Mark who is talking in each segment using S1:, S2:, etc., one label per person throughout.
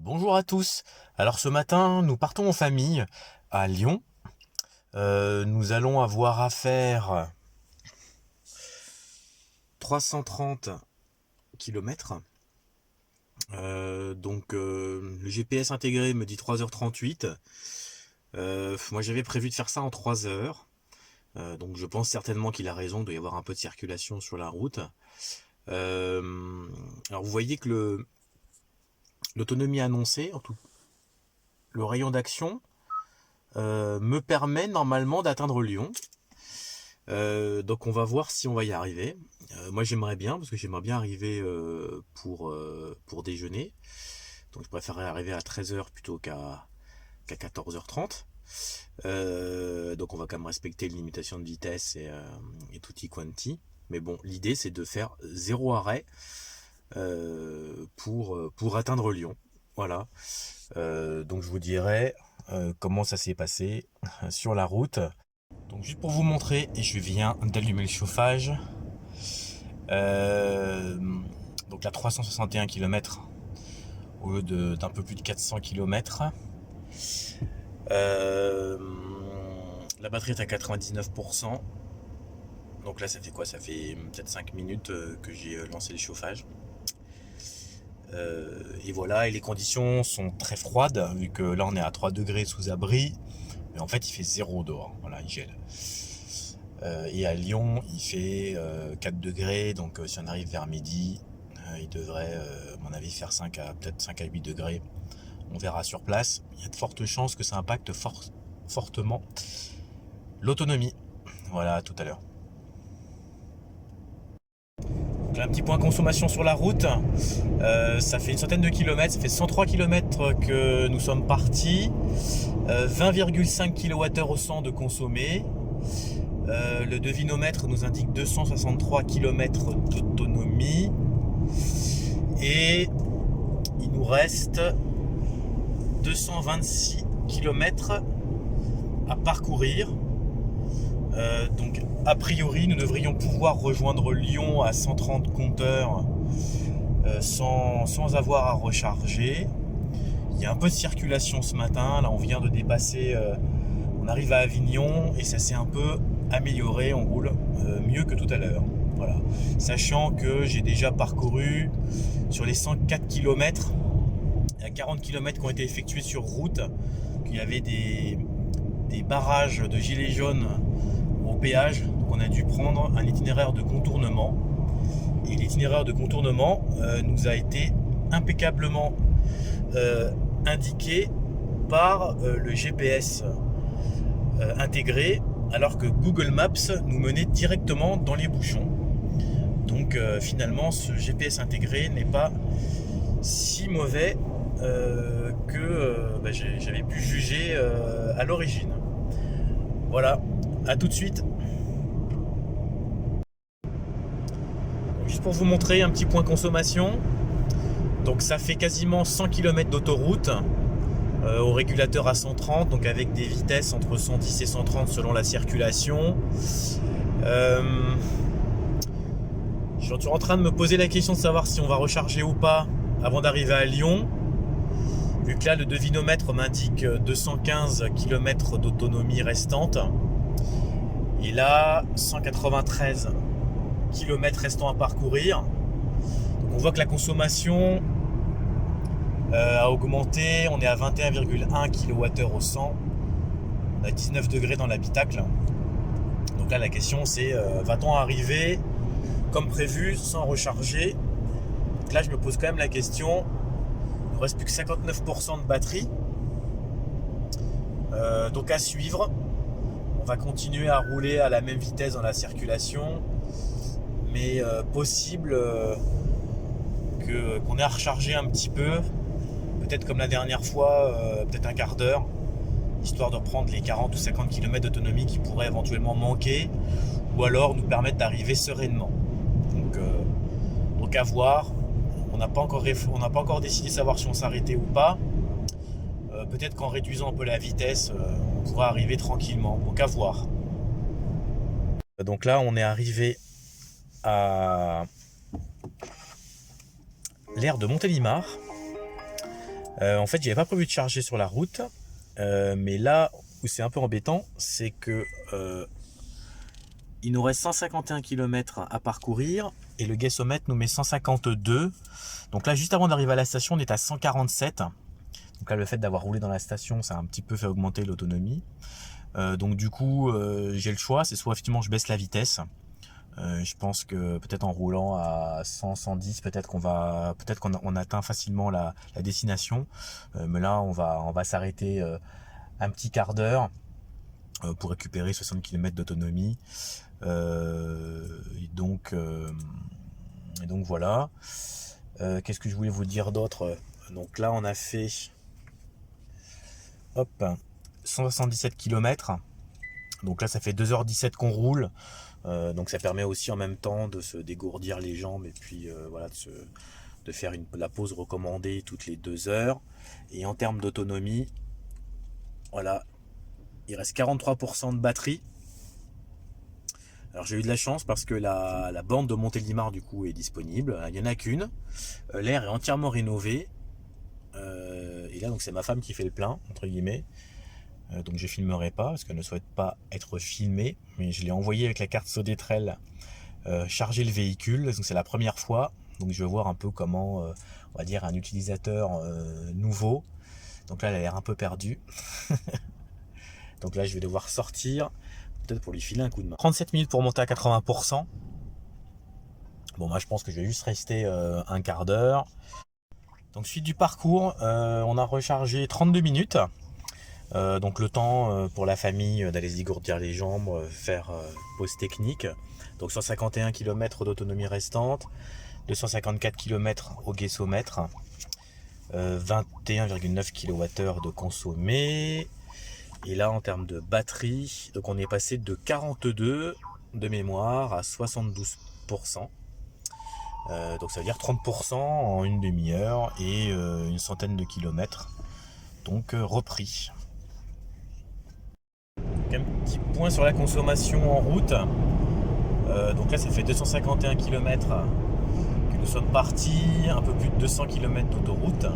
S1: Bonjour à tous. Alors ce matin, nous partons en famille à Lyon. Nous allons avoir à faire 330 km. Le GPS intégré me dit 3h38. Moi j'avais prévu de faire ça en 3 heures. Donc je pense certainement qu'il a raison, il doit y avoir un peu de circulation sur la route. Alors vous voyez que l'autonomie annoncée, en tout, le rayon d'action, me permet normalement d'atteindre Lyon. Donc on va voir si on va y arriver. Moi j'aimerais bien, parce que j'aimerais bien arriver pour déjeuner. Donc je préférerais arriver à 13h plutôt qu'à 14h30. Donc on va quand même respecter les limitations de vitesse et tutti quanti. Mais bon, l'idée c'est de faire zéro arrêt pour atteindre Lyon. Voilà. Donc je vous dirai comment ça s'est passé sur la route. Donc juste pour vous montrer, et je viens d'allumer le chauffage. Euh, donc là 361 km au lieu d'un peu plus de 400 km. La batterie est à 99%. Donc là ça fait quoi? Ça fait peut-être 5 minutes que j'ai lancé le chauffage. Et voilà, et les conditions sont très froides, vu que là on est à 3 degrés sous abri, mais en fait il fait 0 dehors, voilà, il gèle. Et à Lyon il fait 4 degrés, donc si on arrive vers midi, il devrait à mon avis faire peut-être 5 à 8 degrés. On verra sur place. Il y a de fortes chances que ça impacte fortement l'autonomie. Voilà, à tout à l'heure. Donc là, un petit point consommation sur la route. Ça fait une centaine de kilomètres, ça fait 103 kilomètres que nous sommes partis. 20,5 kWh au 100 de consommé. Le devinomètre nous indique 263 km d'autonomie. Et il nous reste 226 km à parcourir. Donc a priori nous devrions pouvoir rejoindre Lyon à 130 compteurs sans avoir à recharger. Il y a un peu de circulation ce matin, là on vient de dépasser, on arrive à Avignon et ça s'est un peu amélioré, on roule mieux que tout à l'heure. Voilà. Sachant que j'ai déjà parcouru sur les 104 km, il y a 40 km qui ont été effectués sur route, qu'il y avait des barrages de gilets jaunes au péage, donc on a dû prendre un itinéraire de contournement. Et l'itinéraire de contournement nous a été impeccablement indiqué par le GPS intégré, alors que Google Maps nous menait directement dans les bouchons. Donc finalement ce GPS intégré n'est pas si mauvais que j'avais pu juger à l'origine. Voilà, à tout de suite. Juste pour vous montrer un petit point consommation. Donc ça fait quasiment 100 km d'autoroute au régulateur à 130, donc avec des vitesses entre 110 et 130 selon la circulation. Je suis en train de me poser la question de savoir si on va recharger ou pas avant d'arriver à Lyon. Vu que là le devinomètre m'indique 215 km d'autonomie restante. Et là 193 km restants à parcourir. Donc on voit que la consommation a augmenté. On est à 21,1 kWh au 100. On a 19 degrés dans l'habitacle. Donc là la question c'est va-t-on arriver comme prévu sans recharger? Donc là je me pose quand même la question. Il ne reste plus que 59% de batterie. Donc à suivre. On va continuer à rouler à la même vitesse dans la circulation. Mais possible qu'on ait à recharger un petit peu. Peut-être comme la dernière fois, peut-être un quart d'heure. Histoire de reprendre les 40 ou 50 km d'autonomie qui pourraient éventuellement manquer. Ou alors nous permettre d'arriver sereinement. Donc à voir. On n'a pas encore décidé de savoir si on s'arrêtait ou pas. Peut-être qu'en réduisant un peu la vitesse, on pourra arriver tranquillement. Donc à voir. Donc là, on est arrivé à l'aire de Montélimar. En fait, j'avais pas prévu de charger sur la route, mais là où c'est un peu embêtant, c'est que il nous reste 151 km à parcourir et le gassomètre nous met 152. Donc là, juste avant d'arriver à la station, on est à 147. Donc là, le fait d'avoir roulé dans la station, ça a un petit peu fait augmenter l'autonomie. Donc du coup, j'ai le choix, c'est soit effectivement je baisse la vitesse. Je pense que peut-être en roulant à 100, 110, peut-être qu'on atteint facilement la destination. Mais là, on va s'arrêter un petit quart d'heure pour récupérer 60 km d'autonomie. Et donc voilà. Qu'est-ce que je voulais vous dire d'autre? Donc là, on a fait 177 km. Donc là, ça fait 2h17 qu'on roule. Donc ça permet aussi en même temps de se dégourdir les jambes et puis voilà, de faire la pause recommandée toutes les 2 heures. Et en termes d'autonomie, voilà, il reste 43% de batterie. Alors j'ai eu de la chance parce que la bande de Montélimar du coup est disponible. Il n'y en a qu'une. L'air est entièrement rénové. Et là donc c'est ma femme qui fait le plein entre guillemets. Donc je filmerai pas parce qu'elle ne souhaite pas être filmée. Mais je l'ai envoyé avec la carte Sodetral charger le véhicule. Donc c'est la première fois. Donc je vais voir un peu comment on va dire un utilisateur nouveau. Donc là elle a l'air un peu perdue. Donc là je vais devoir sortir. Peut-être pour lui filer un coup de main. 37 minutes pour monter à 80%. Bon, moi je pense que je vais juste rester un quart d'heure. Donc suite du parcours, on a rechargé 32 minutes. Donc le temps pour la famille d'aller se dégourdir les jambes, faire pause technique. Donc 151 km d'autonomie restante, 254 km au gaissomètre, 21,9 kWh de consommé. Et là, en termes de batterie, donc on est passé de 42 de mémoire à 72%. Donc ça veut dire 30% en une demi-heure et une centaine de kilomètres. Donc repris. Donc, un petit point sur la consommation en route. Donc là, ça fait 251 km que nous sommes partis, un peu plus de 200 km d'autoroute.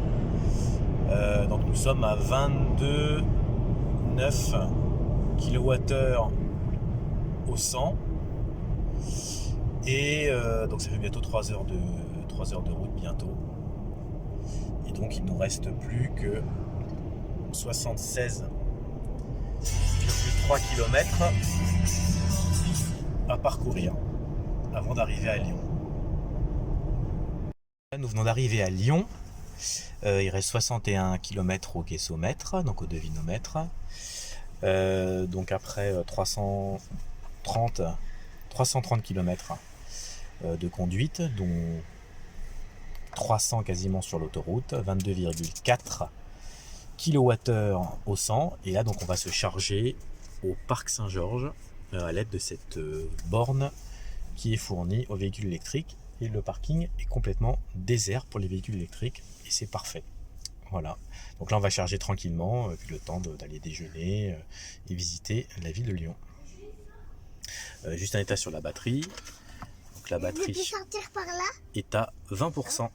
S1: Donc nous sommes à 22,9 kWh au 100. Et donc ça fait bientôt 3 heures de route bientôt. Et donc il ne nous reste plus que 76,3 km à parcourir avant d'arriver à Lyon. Nous venons d'arriver à Lyon. Il reste 61 km au gaissomètre, donc au devinomètre. Donc après 330 km de conduite, dont 300 quasiment sur l'autoroute, 22,4 kWh au 100. Et là donc on va se charger au parc Saint-Georges à l'aide de cette borne qui est fournie aux véhicules électriques. Et le parking est complètement désert pour les véhicules électriques et c'est parfait. Voilà, donc là on va charger tranquillement, puis le temps d'aller déjeuner et visiter la ville de Lyon. Juste un état sur la batterie. Donc la batterie est à 20%.